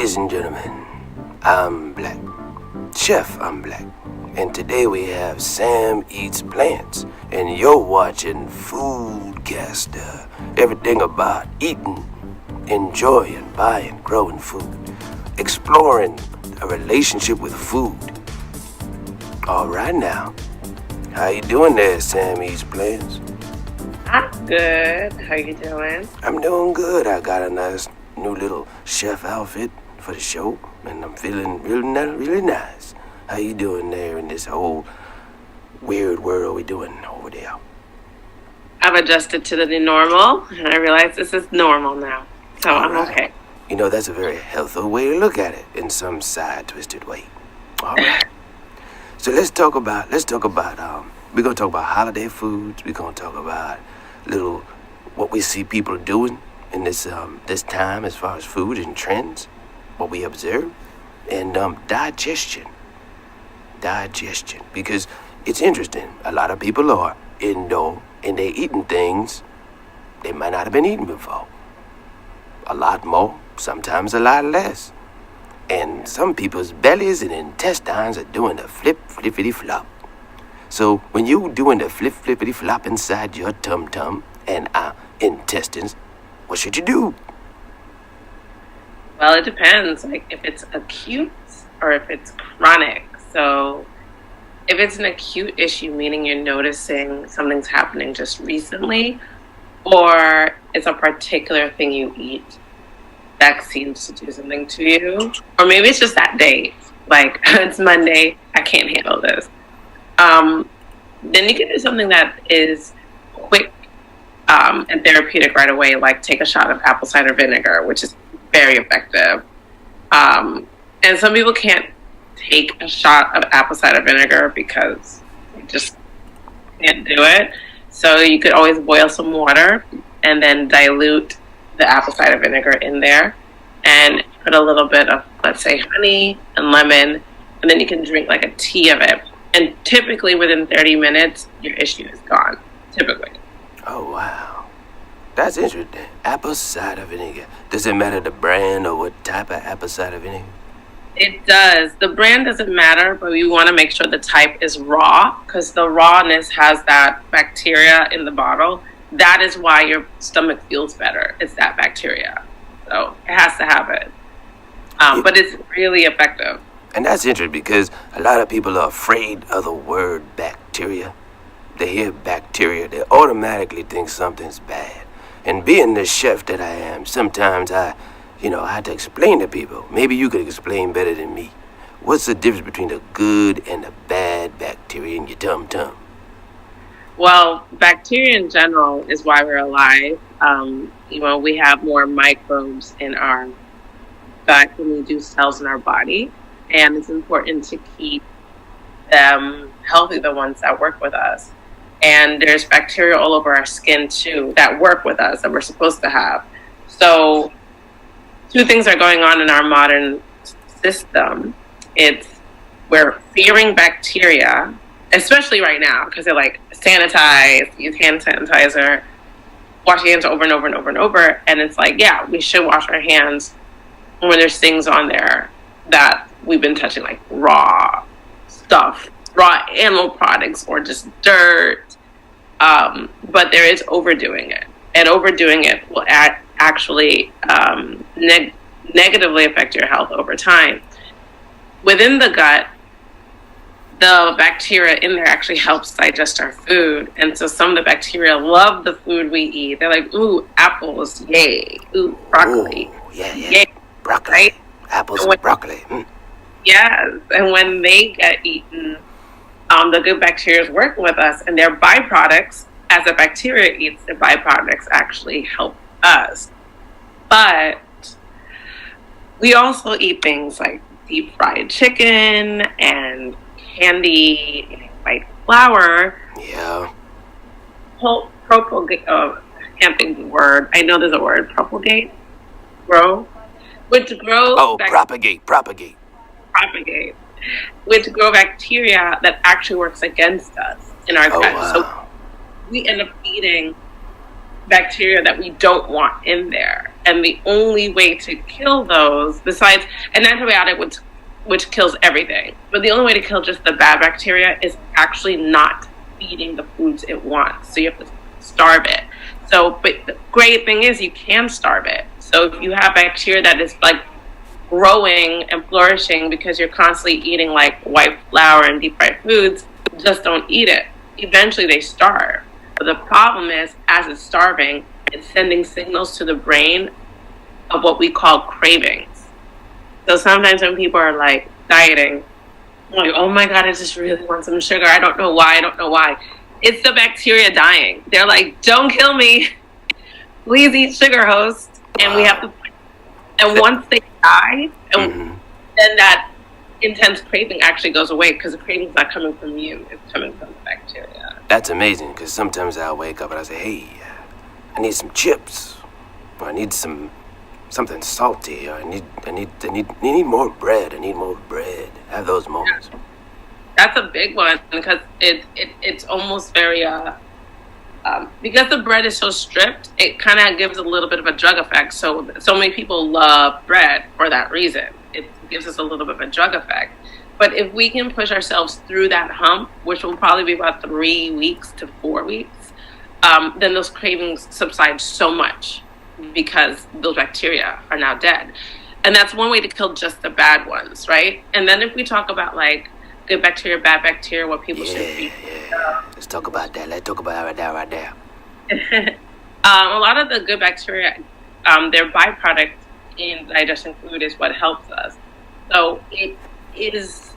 Ladies and gentlemen, I'm Black. Chef, I'm Black. And today we have Sam Eats Plants. And you're watching FOODCASTER. Everything about eating, enjoying, buying, growing food. Exploring a relationship with food. All right now. How you doing there, Sam Eats Plants? I'm good. How you doing? I'm doing good. I got a nice new little chef outfit for the show, and I'm feeling really nice. How you doing there in this whole weird world we doing over there? I've adjusted to the new normal, and I realize this is normal now, so I'm okay. You know, that's a very healthy way to look at it in some side-twisted way. All right. So let's talk about, we're going to talk about holiday foods. We're going to talk about what we see people doing in this time as far as food and trends, what we observe, and digestion, because it's interesting. A lot of people are indoor and they're eating things they might not have been eating before. A lot more, sometimes a lot less. And some people's bellies and intestines are doing the flippity-flop. So when you doing the flippity-flop inside your tum-tum and intestines, what should you do? Well, it depends, like if it's acute or if it's chronic. So if it's an acute issue, meaning you're noticing something's happening just recently, or it's a particular thing you eat that seems to do something to you, or maybe it's just that day, like it's Monday, I can't handle this. Then you can do something that is quick and therapeutic right away, like take a shot of apple cider vinegar, which is very effective. And some people can't take a shot of apple cider vinegar because they just can't do it. So you could always boil some water and then dilute the apple cider vinegar in there and put a little bit of, let's say, honey and lemon, and then you can drink like a tea of it. And typically within 30 minutes, your issue is gone. Typically. Oh, wow. That's interesting. Apple cider vinegar. Does it matter the brand or what type of apple cider vinegar? It does. The brand doesn't matter, but we want to make sure the type is raw, because the rawness has that bacteria in the bottle. That is why your stomach feels better. It's that bacteria. So it has to have it. But it's really effective. And that's interesting because a lot of people are afraid of the word bacteria. They hear bacteria, they automatically think something's bad. And being the chef that I am, sometimes I have to explain to people. Maybe you could explain better than me. What's the difference between the good and the bad bacteria in your tum-tum? Well, bacteria in general is why we're alive. We have more microbes in our gut than we do cells in our body. And it's important to keep them healthy, the ones that work with us. And there's bacteria all over our skin, too, that work with us, that we're supposed to have. So two things are going on in our modern system. We're fearing bacteria, especially right now, because they're like, sanitize, use hand sanitizer, wash your hands over and over and over and over. And it's like, yeah, we should wash our hands when there's things on there that we've been touching, like raw stuff, raw animal products, or just dirt. But there is overdoing it. And overdoing it will actually negatively affect your health over time. Within the gut, the bacteria in there actually helps digest our food. And so some of the bacteria love the food we eat. They're like, ooh, apples, yay. Ooh, broccoli. Ooh, yeah. Yay. Broccoli. Right? Apples and broccoli. Mm. Yes. And when they get eaten, the good bacteria is working with us, and their byproducts, as the bacteria eats, the byproducts actually help us. But we also eat things like deep fried chicken and candy, white flour. Yeah. Propagate. I can't think of the word. I know there's a word. Propagate. Grow. Which grow. Oh, propagate. Propagate. Which grow bacteria that actually works against us in our gut. Wow. So we end up eating bacteria that we don't want in there. And the only way to kill those, besides an antibiotic, which kills everything, but the only way to kill just the bad bacteria is actually not feeding the foods it wants. So you have to starve it. So, but the great thing is you can starve it. So if you have bacteria that is like growing and flourishing because you're constantly eating like white flour and deep fried foods, just don't eat it. Eventually they starve. But the problem is, as it's starving, it's sending signals to the brain of what we call cravings. So sometimes when people are like dieting, like, oh my God, I just really want some sugar. I don't know why. It's the bacteria dying. They're like, don't kill me. Please eat sugar, host. And we have to, and once they die, and then that intense craving actually goes away, because the craving's not coming from you, it's coming from the bacteria. That's amazing, because sometimes I'll wake up and I say, hey, I need some chips, or I need something salty, or I need more bread. I have those moments. Yeah. That's a big one, because it's almost very because the bread is so stripped, it kind of gives a little bit of a drug effect. So many people love bread for that reason. It gives us a little bit of a drug effect. But if we can push ourselves through that hump, which will probably be about 3 weeks to 4 weeks, then those cravings subside so much, because those bacteria are now dead. And that's one way to kill just the bad ones, right? And then if we talk about like good bacteria, bad bacteria, what people should be. Let's talk about that. Let's talk about that right there. A lot of the good bacteria, their byproduct in digesting food is what helps us. So it is,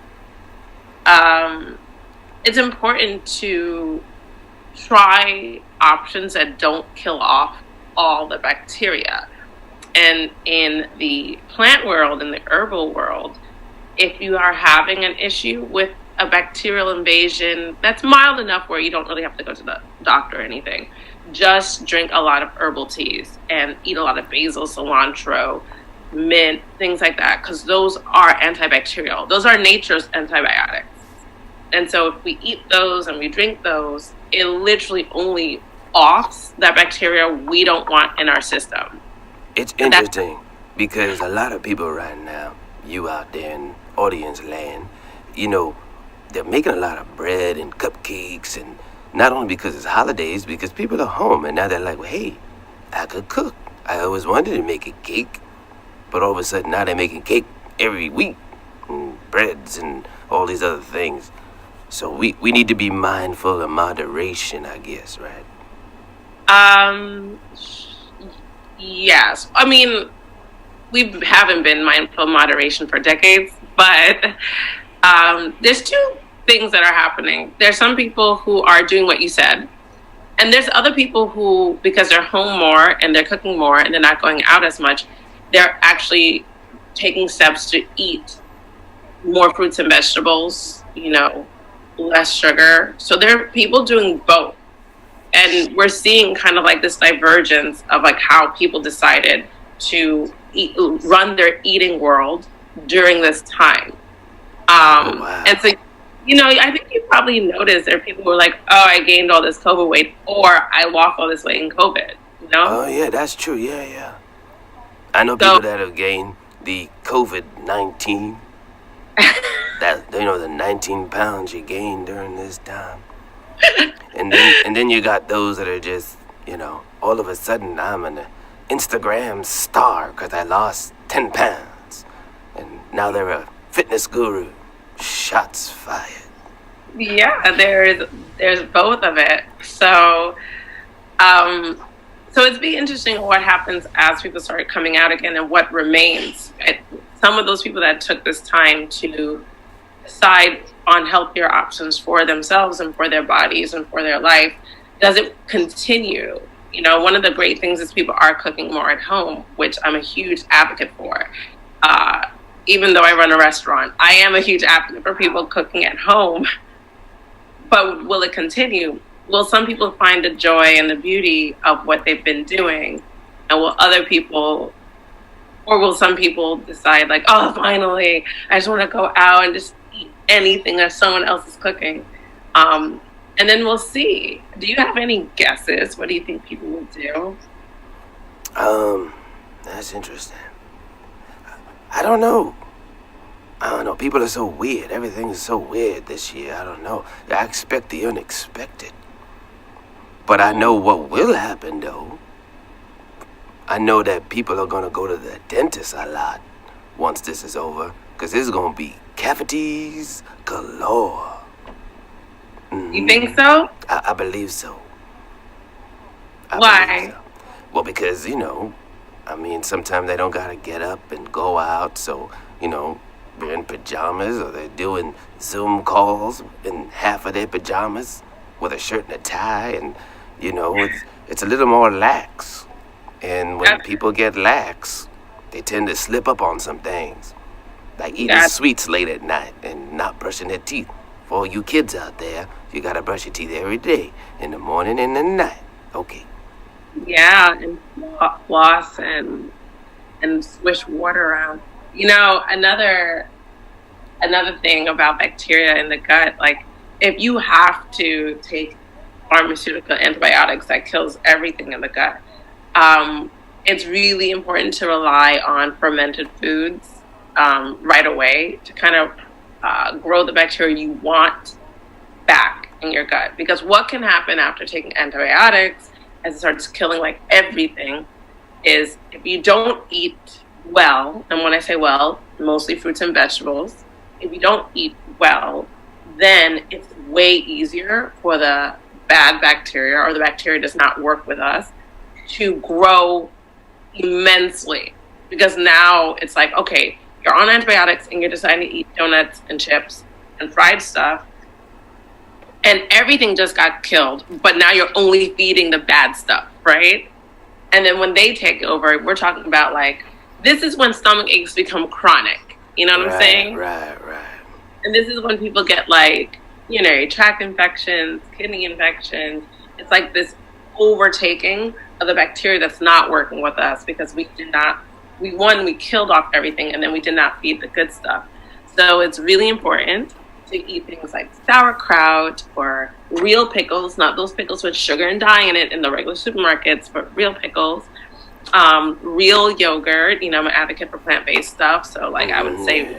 it's important to try options that don't kill off all the bacteria. And in the plant world, in the herbal world, if you are having an issue with a bacterial invasion that's mild enough where you don't really have to go to the doctor or anything, just drink a lot of herbal teas and eat a lot of basil, cilantro, mint, things like that, because those are antibacterial. Those are nature's antibiotics. And so if we eat those and we drink those, it literally only offs that bacteria we don't want in our system. It's interesting, because a lot of people right now, you out there in audience land, they're making a lot of bread and cupcakes, and not only because it's holidays, because people are home, and now they're like, well, hey, I could cook. I always wanted to make a cake, but all of a sudden now they're making cake every week, and breads and all these other things. So we need to be mindful of moderation, I guess, right? Yes. I mean, we haven't been mindful of moderation for decades, but there's two things that are happening. There's some people who are doing what you said, and there's other people who, because they're home more and they're cooking more and they're not going out as much, they're actually taking steps to eat more fruits and vegetables, less sugar. So there are people doing both. And we're seeing kind of like this divergence of like how people decided to run their eating world during this time. Wow. And so, I think you probably noticed there are people who are like, oh, I gained all this COVID weight, or I lost all this weight in COVID, Oh, yeah, that's true. Yeah. I know people that have gained the COVID-19. The 19 pounds you gained during this time. And then you got those that are just, all of a sudden I'm an Instagram star because I lost 10 pounds. And now they're a fitness guru. Shots fired. Yeah, there's both of it. So it'd be interesting what happens as people start coming out again and what remains. Some of those people that took this time to decide on healthier options for themselves and for their bodies and for their life, does it continue? One of the great things is people are cooking more at home, which I'm a huge advocate for. Even though I run a restaurant, I am a huge advocate for people cooking at home. But will it continue? Will some people find the joy and the beauty of what they've been doing? And will some people decide like, oh, finally, I just want to go out and just eat anything that someone else is cooking? And then we'll see. Do you have any guesses? What do you think people will do? That's interesting. I don't know. I don't know. People are so weird. Everything is so weird this year. I don't know. I expect the unexpected. But I know what will happen, though. I know that people are going to go to the dentist a lot once this is over. Because there's going to be cavities galore. You think so? I believe so. Why? So. Well, because, I mean, sometimes they don't got to get up and go out. So, they're in pajamas or they're doing Zoom calls in half of their pajamas with a shirt and a tie. And, it's a little more lax. And when people get lax, they tend to slip up on some things. Like eating sweets late at night and not brushing their teeth. For all you kids out there, you got to brush your teeth every day. In the morning and in the night. Okay. Yeah, and floss and swish water around. Another thing about bacteria in the gut, like if you have to take pharmaceutical antibiotics that kills everything in the gut, it's really important to rely on fermented foods right away to kind of grow the bacteria you want back in your gut. Because what can happen after taking antibiotics as it starts killing like everything is if you don't eat well, and when I say well, mostly fruits and vegetables, if you don't eat well, then it's way easier for the bad bacteria, or the bacteria does not work with us, to grow immensely. Because now it's like, okay, you're on antibiotics and you're deciding to eat donuts and chips and fried stuff, and everything just got killed, but now you're only feeding the bad stuff, right? And then when they take over, we're talking about like, this is when stomach aches become chronic. You know what I'm saying? Right. And this is when people get like, urinary tract infections, kidney infections. It's like this overtaking of the bacteria that's not working with us because we killed off everything and then we did not feed the good stuff. So it's really important to eat things like sauerkraut or real pickles, not those pickles with sugar and dye in it in the regular supermarkets, but real pickles. Real yogurt. I'm an advocate for plant-based stuff, so like I would say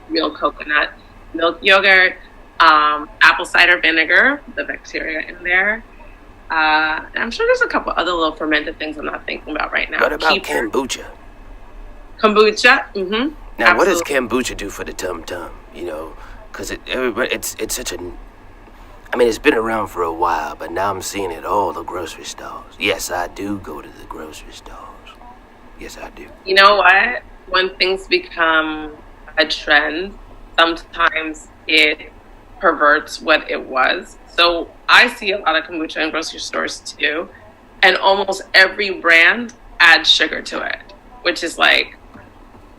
real coconut milk yogurt, apple cider vinegar, the bacteria in there. I'm sure there's a couple other little fermented things I'm not thinking about right now. What about kombucha? Kombucha? Mm-hmm. Now, Absolutely. what does kombucha do for the tum-tum? Because it's such a... I mean, it's been around for a while, but now I'm seeing it all the grocery stores. Yes, I do go to the grocery stores. Yes, I do. You know what? When things become a trend, sometimes it perverts what it was. So I see a lot of kombucha in grocery stores too, and almost every brand adds sugar to it, which is like,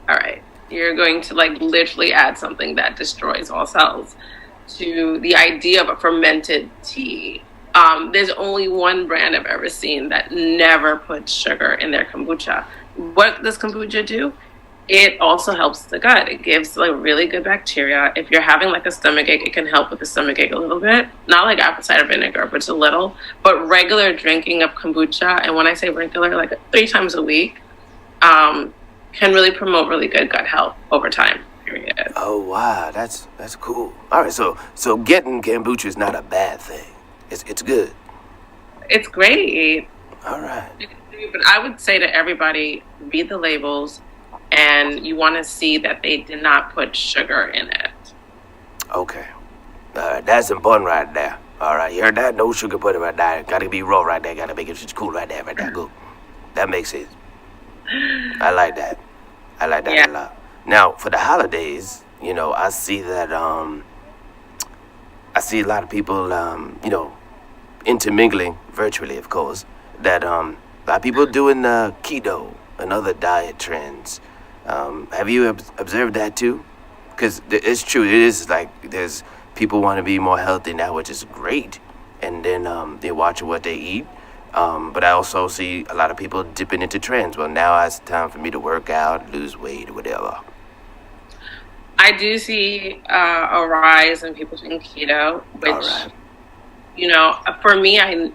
all right, you're going to like literally add something that destroys all cells to the idea of a fermented tea. There's only one brand I've ever seen that never puts sugar in their kombucha. What does kombucha do? It also helps the gut. It gives like really good bacteria. If you're having like a stomach ache, it can help with the stomach ache a little bit. Not like apple cider vinegar, but just a little. But regular drinking of kombucha, and when I say regular, like 3 times a week, can really promote really good gut health over time. Period. Oh wow, that's cool. All right, so getting kombucha is not a bad thing. It's good. It's great. All right. But I would say to everybody, read the labels, and you want to see that they did not put sugar in it. Okay. All right, that's important right there. All right, you heard that? No sugar put it right there. Got to be raw right there. Got to make it just cool right there. Good. That makes sense. I like that. A lot. Now, for the holidays, I see that I see a lot of people, intermingling virtually, of course, that a lot of people doing keto and other diet trends. Have you observed that too? Because it's true. It is like there's people want to be more healthy now, which is great. And then they watch what they eat. But I also see a lot of people dipping into trends. Well, now it's time for me to work out, lose weight, or whatever. I do see a rise in people doing keto, which, for me, I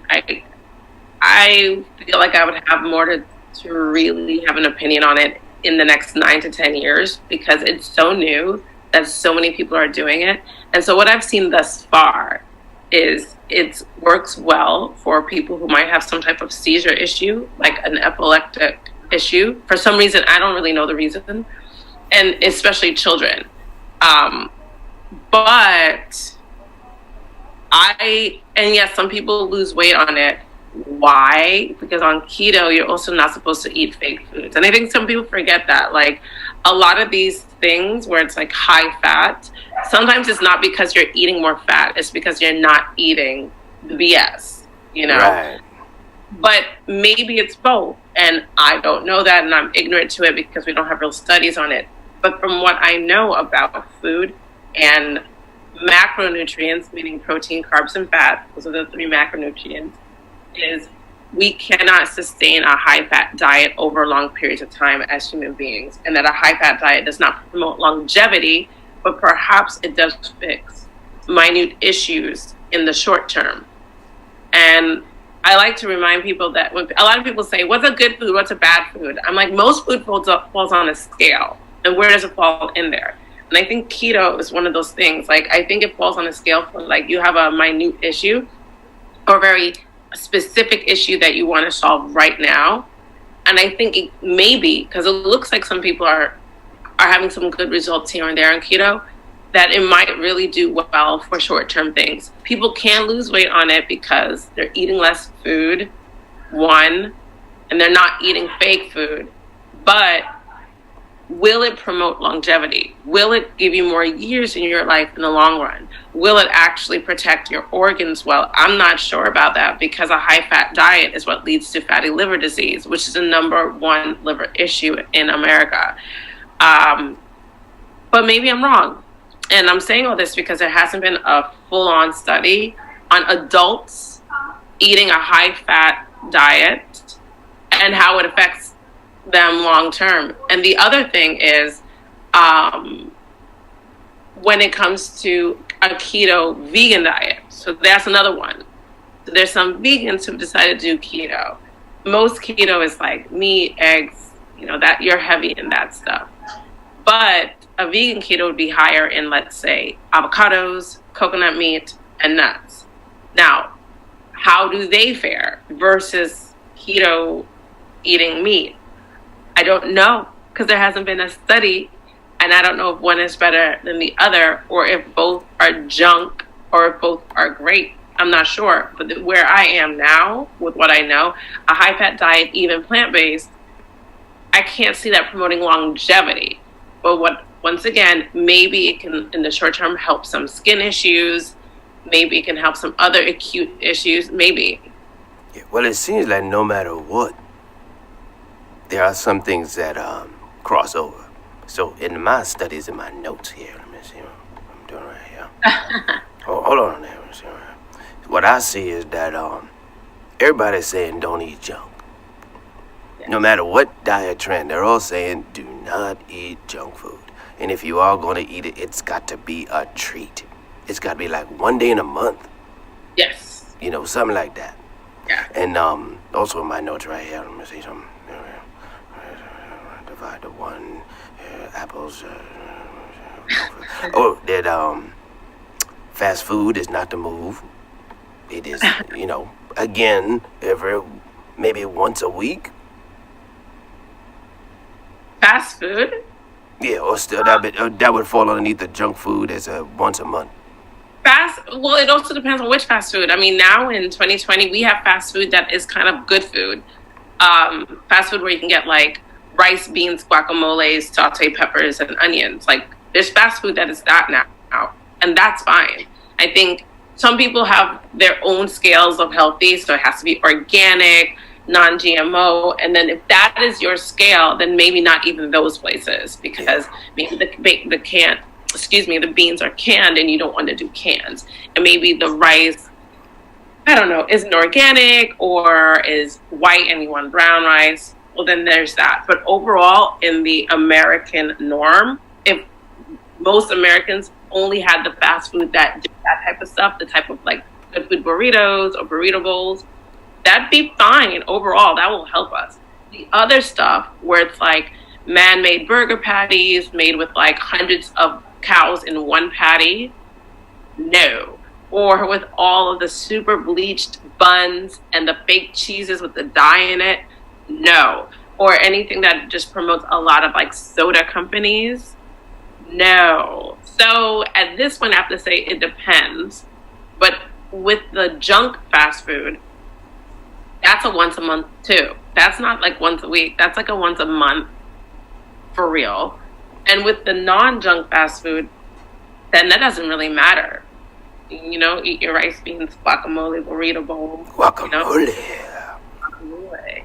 feel like I would have more to to really have an opinion on it in the next 9 to 10 years because it's so new that so many people are doing it. And so what I've seen thus far is it works well for people who might have some type of seizure issue, like an epileptic issue. For some reason, I don't really know the reason, and especially children. But yes, some people lose weight on it. Why? Because on keto, you're also not supposed to eat fake foods. And I think some people forget that. Like a lot of these things where it's like high fat, sometimes it's not because you're eating more fat. It's because you're not eating the BS, you know? Right. But maybe it's both. And I don't know that, and I'm ignorant to it because we don't have real studies on it. But from what I know about food and macronutrients, meaning protein, carbs, and fat, those are the 3 macronutrients, is we cannot sustain a high-fat diet over long periods of time as human beings, and that a high-fat diet does not promote longevity, but perhaps it does fix minute issues in the short term. And I like to remind people that when a lot of people say, what's a good food, what's a bad food? I'm like, most food falls on a scale, and where does it fall in there? And I think keto is one of those things. Like, I think it falls on a scale for, like, you have a minute issue or very specific issue that you want to solve right now. And I think it maybe, because it looks like some people are having some good results here and there on keto, that it might really do well for short-term things. People can lose weight on it because they're eating less food, one, and they're not eating fake food. But will it promote longevity? Will it give you more years in your life in the long run? Will it actually protect your organs well? I'm not sure about that because a high-fat diet is what leads to fatty liver disease, which is the #1 liver issue in America. But maybe I'm wrong. And I'm saying all this because there hasn't been a full-on study on adults eating a high-fat diet and how it affects them long-term. And the other thing is, when it comes to a keto vegan diet, so that's another one. So there's some vegans who've decided to do keto. Most keto is like meat, eggs, you know, that you're heavy in that stuff. But a vegan keto would be higher in, let's say, avocados, coconut meat, and nuts. Now, how do they fare versus keto eating meat? I don't know, because there hasn't been a study, and I don't know if one is better than the other, or if both are junk, or if both are great. I'm not sure. But where I am now, with what I know, a high-fat diet, even plant-based, I can't see that promoting longevity. But once again, maybe it can, in the short term, help some skin issues. Maybe it can help some other acute issues. Maybe. Yeah, well, it seems like no matter what, there are some things that cross over. So in my studies, in my notes here, let me see what I'm doing right here. Hold on there. Let me see. What I see is that everybody's saying don't eat junk. No matter what diet trend, they're all saying do not eat junk food. And if you are going to eat it, it's got to be a treat. It's got to be like one day in a month. Yes. You know, something like that. Yeah. And also in my notes right here, let me see something. Divide the one, apples. That fast food is not the move. It is, you know, again, maybe once a week. Fast food? Yeah, or still that would fall underneath the junk food as a once a month. Well, it also depends on which fast food. I mean, now in 2020, we have fast food that is kind of good food. Fast food where you can get like rice, beans, guacamoles, sauteed peppers, and onions. Like, there's fast food that is that now, and that's fine. I think some people have their own scales of healthy, so it has to be organic, non-GMO, and then if that is your scale, then maybe not even those places, because maybe the beans are canned and you don't want to do cans, and maybe the rice, I don't know, isn't organic or is white and you want brown rice. Well, then there's that. But overall, in the American norm, if most Americans only had the fast food that did that type of stuff, the type of like good food burritos or burrito bowls, that'd be fine overall. That will help us. The other stuff where it's like man-made burger patties made with like hundreds of cows in one patty, no. Or with all of the super bleached buns and the fake cheeses with the dye in it, no. Or anything that just promotes a lot of like soda companies, no. So at this point, I have to say it depends. But with the junk fast food, that's a once a month too. That's not like once a week. That's like a once a month for real. And with the non-junk fast food, then that doesn't really matter. You know, eat your rice, beans, guacamole, burrito bowl. Guacamole. You know? Guacamole.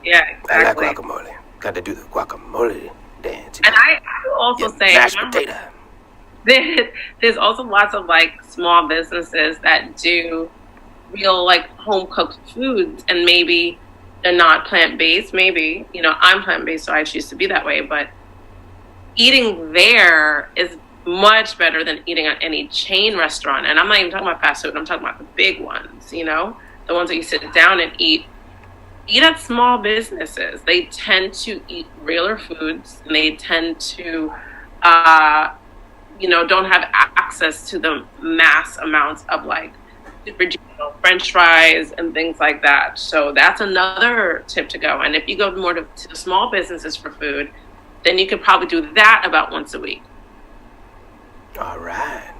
Yeah, exactly. I like guacamole. Got to do the guacamole dance. And I will also say, mashed potato. There's also lots of like small businesses that do real like home cooked foods, and maybe they're not plant based. Maybe, you know, I'm plant based, so I choose to be that way. But eating there is much better than eating at any chain restaurant. And I'm not even talking about fast food. I'm talking about the big ones, you know, the ones that you sit down and eat. Eat at small businesses. They tend to eat realer foods, and they tend to, you know, don't have access to the mass amounts of like super French fries and things like that. So that's another tip to go. And if you go more to small businesses for food, then you could probably do that about once a week. All right.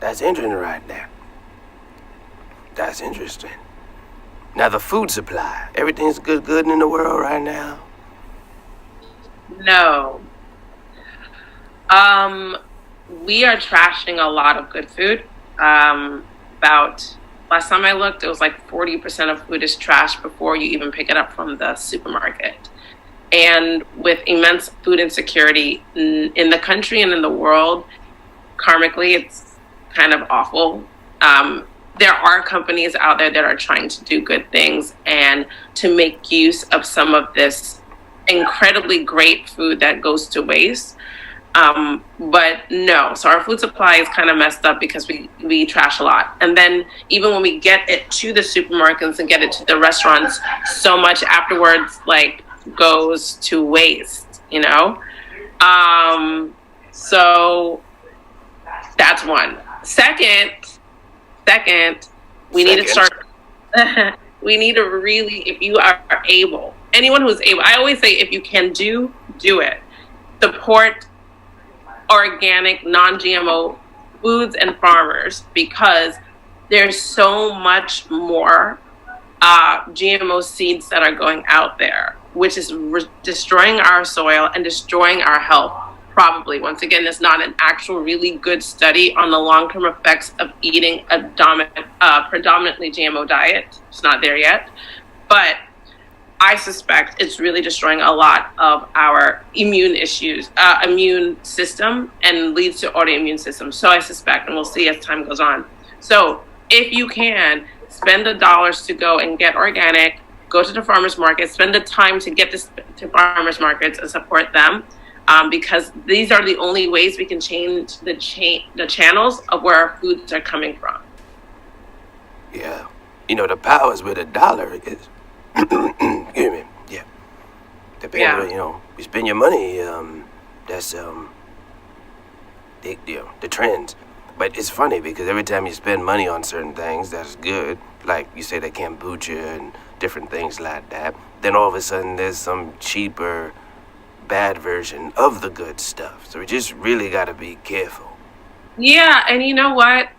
That's interesting right there. That's interesting. Now, the food supply. Everything's good in the world right now? No. We are trashing a lot of good food. About, last time I looked, it was like 40% of food is trashed before you even pick it up from the supermarket. And with immense food insecurity in the country and in the world, karmically, it's kind of awful. There are companies out there that are trying to do good things and to make use of some of this incredibly great food that goes to waste. But no, so our food supply is kind of messed up because we trash a lot. And then even when we get it to the supermarkets and get it to the restaurants, so much afterwards like goes to waste, you know? So that's one. Second, we need to start, we need to really, if you are able, anyone who's able, I always say if you can do it. Support organic, non-GMO foods and farmers, because there's so much more GMO seeds that are going out there, which is destroying our soil and destroying our health. Probably, once again, there's not an actual really good study on the long-term effects of eating a predominantly GMO diet. It's not there yet. But I suspect it's really destroying a lot of our immune system, and leads to autoimmune systems. So I suspect, and we'll see as time goes on. So if you can, spend the dollars to go and get organic, go to the farmers market, spend the time to get to farmers markets and support them. Because these are the only ways we can change the channels of where our foods are coming from. Yeah. You know, the powers with a dollar is, excuse me, yeah. Depending on, you know, you spend your money, that's, the trends. But it's funny because every time you spend money on certain things that's good, like you say the kombucha and different things like that, then all of a sudden there's some cheaper, bad version of the good stuff. So we just really got to be careful. Yeah, and you know what?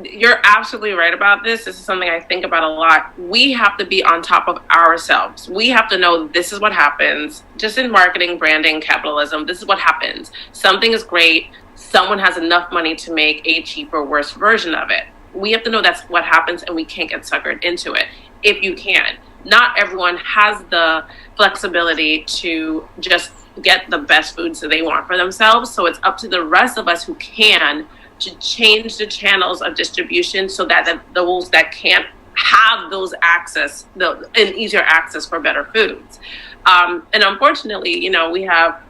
You're absolutely right about this. This is something I think about a lot. We have to be on top of ourselves. We have to know this is what happens. Just in marketing, branding, capitalism, this is what happens. Something is great. Someone has enough money to make a cheaper, worse version of it. We have to know that's what happens, and we can't get suckered into it if you can. Not everyone has the flexibility to just get the best foods that they want for themselves. So it's up to the rest of us who can to change the channels of distribution so that those that can't have those access, an easier access for better foods. And unfortunately, you know, we have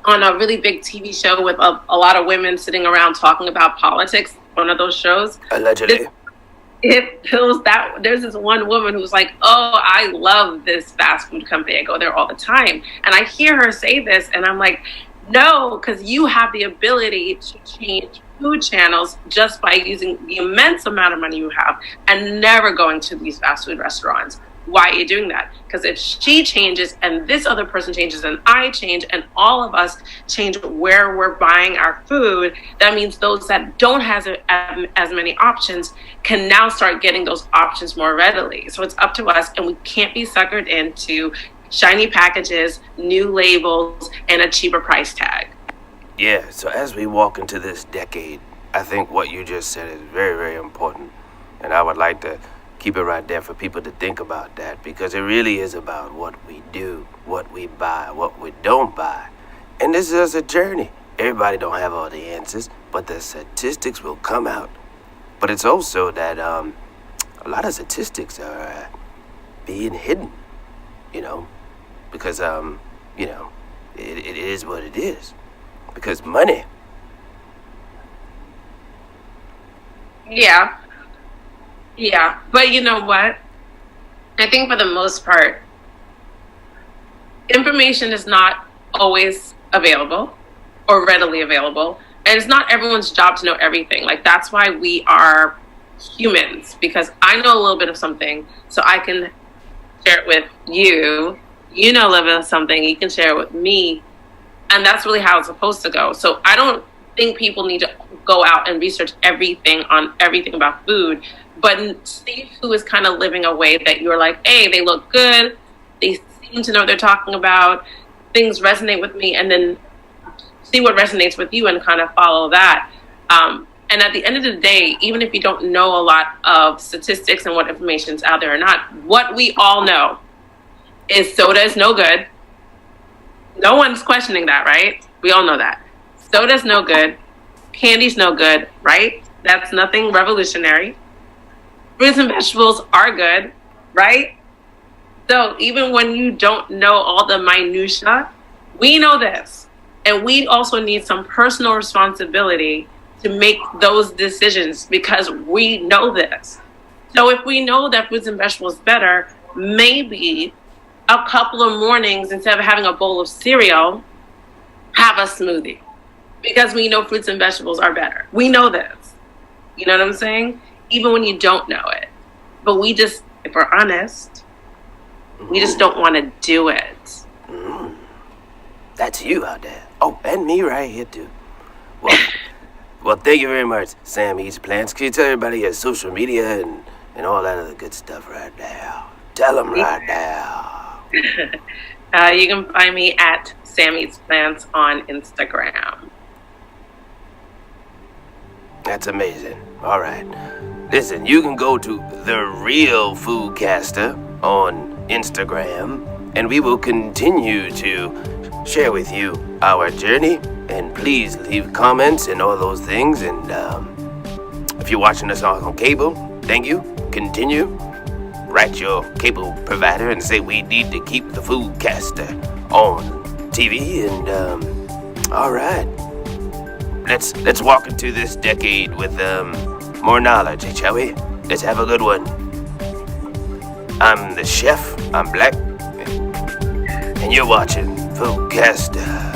on a really big TV show with a lot of women sitting around talking about politics, one of those shows. Allegedly. it feels that there's this one woman who's like, oh, I love this fast food company. I go there all the time. And I hear her say this and I'm like, no, because you have the ability to change food channels just by using the immense amount of money you have and never going to these fast food restaurants. Why are you doing that? Because if she changes and this other person changes and I change and all of us change where we're buying our food, that means those that don't have as many options can now start getting those options more readily. So it's up to us, and we can't be suckered into shiny packages, new labels, and a cheaper price tag. Yeah, so as we walk into this decade, I think what you just said is very, very important. And I would like to keep it right there for people to think about that, because it really is about what we do, what we buy, what we don't buy. And this is a journey. Everybody don't have all the answers, but the statistics will come out. But it's also that a lot of statistics are being hidden, because, it is what it is. Because money. Yeah. Yeah. But you know what? I think for the most part, information is not always available or readily available. And it's not everyone's job to know everything. Like, that's why we are humans, because I know a little bit of something, so I can share it with you. You know a little bit of something, you can share it with me. And that's really how it's supposed to go. So I don't think people need to go out and research everything on everything about food, but see who is kind of living a way that you're like, hey, they look good, they seem to know what they're talking about, things resonate with me, and then see what resonates with you and kind of follow that. And at the end of the day, even if you don't know a lot of statistics and what information's out there or not, what we all know is soda is no good. No one's questioning that, right? We all know that. Soda's no good. Candy's no good, right? That's nothing revolutionary. Fruits and vegetables are good, right? So even when you don't know all the minutia, we know this. And we also need some personal responsibility to make those decisions, because we know this. So if we know that fruits and vegetables is better, maybe a couple of mornings, instead of having a bowl of cereal, have a smoothie, because we know fruits and vegetables are better. We know this. You know what I'm saying? Even when you don't know it. But we just, if we're honest, we just don't want to do it. That's you out there. Oh, and me right here too. Well, thank you very much, Sam Eats Plants. Can you tell everybody your social media and all that other good stuff right now? Tell them right now. You can find me at Sam Eats Plants on Instagram. That's amazing. All right. Listen, you can go to TheRealFoodCaster on Instagram, and we will continue to share with you our journey. And please leave comments and all those things. And if you're watching us on cable, thank you. Continue. Write your cable provider and say we need to keep the Foodcaster on TV. And all right, let's walk into this decade with more knowledge, shall we? Let's have a good one. I'm the chef. I'm Black, and you're watching Foodcaster.